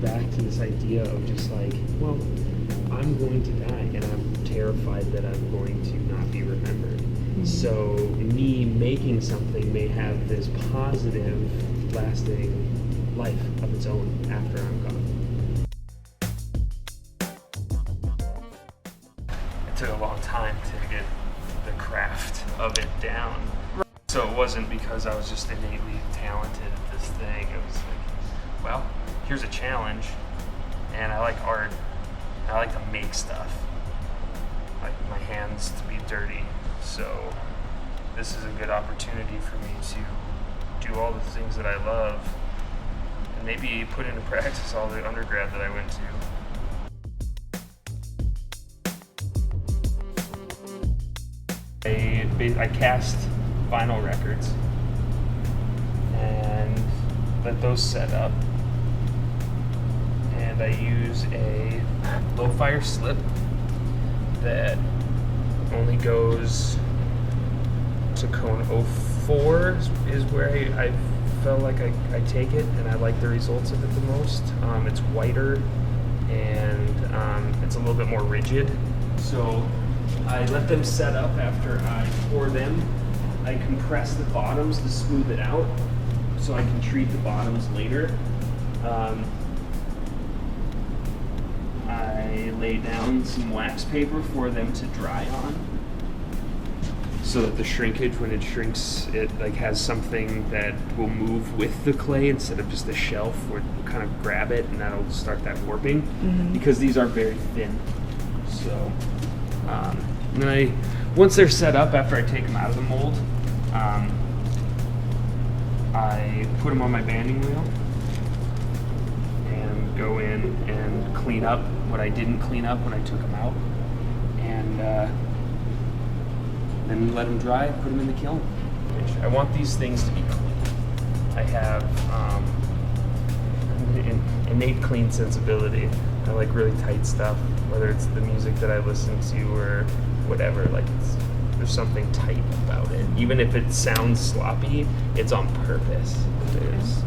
back to this idea of just like, well, I'm going to die, and I'm terrified that I'm going to not be remembered. So me making something may have this positive, lasting life of its own after I'm gone. It took a long time to get the craft of it down. So it wasn't because I was just innately talented at this thing. It was like, well, here's a challenge, and I like art. I like to make stuff. I like my hands to be dirty. So this is a good opportunity for me to do all the things that I love and maybe put into practice all the undergrad that I went to. I cast vinyl records and let those set up, and I use a low fire slip that only goes to cone 04 is where I felt like I take it, and I like the results of it the most. It's whiter and it's a little bit more rigid. So I let them set up after I pour them. I compress the bottoms to smooth it out so I can treat the bottoms later. I lay down some wax paper for them to dry on so that the shrinkage, when it shrinks, it like has something that will move with the clay instead of just a shelf where it will kind of grab it and that'll start that warping, because these are very thin. So and then once they're set up, after I take them out of the mold, I put them on my banding wheel and go in and clean up what I didn't clean up when I took them out, and then let them dry, put them in the kiln. I want these things to be clean. I have an innate clean sensibility. I like really tight stuff, whether it's the music that I listen to or whatever. Like there's something tight about it. Even if it sounds sloppy, it's on purpose. There's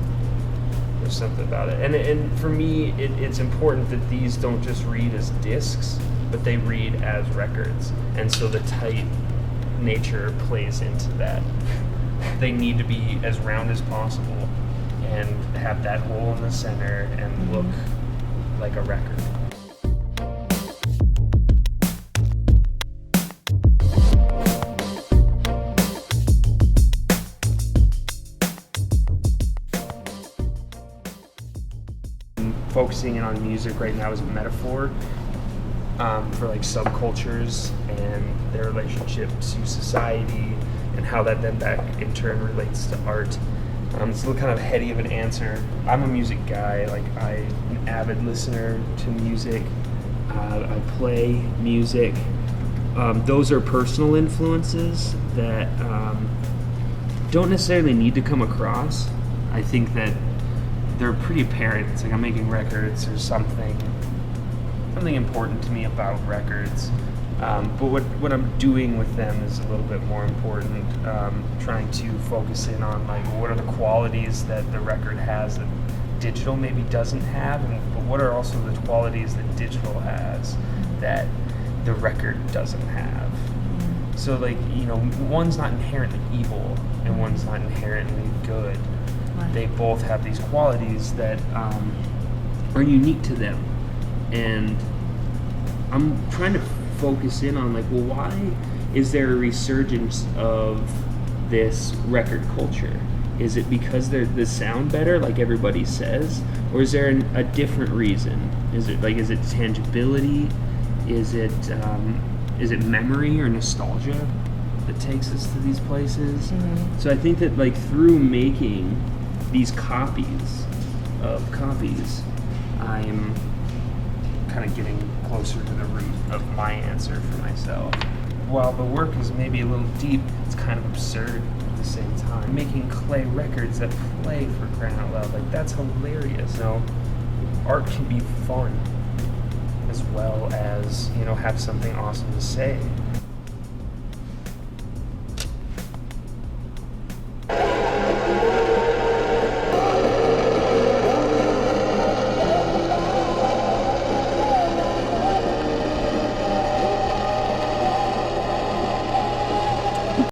something about it. And for me, it's important that these don't just read as discs, but they read as records. And so the tight nature plays into that. They need to be as round as possible and have that hole in the center and look like a record. Focusing in on music right now is a metaphor for like subcultures and their relationship to society and how that then back in turn relates to art. It's a little kind of heady of an answer. I'm a music guy. Like I'm an avid listener to music. I play music. Those are personal influences that don't necessarily need to come across. I think that they're pretty apparent. It's like I'm making records. There's something important to me about records. But what I'm doing with them is a little bit more important. Trying to focus in on like what are the qualities that the record has that digital maybe doesn't have, but what are also the qualities that digital has that the record doesn't have. So like, one's not inherently evil and one's not inherently good. Right. They both have these qualities that are unique to them, and I'm trying to focus in on like, well, why is there a resurgence of this record culture? Is it because they sound better, like everybody says, or is there a different reason? Is it tangibility? Is it memory or nostalgia that takes us to these places? Mm-hmm. So I think that like through making these copies, I'm kind of getting closer to the root of my answer for myself. While the work is maybe a little deep, it's kind of absurd at the same time. Making clay records that play, for crying out loud, like that's hilarious. Art can be fun as well as, have something awesome to say.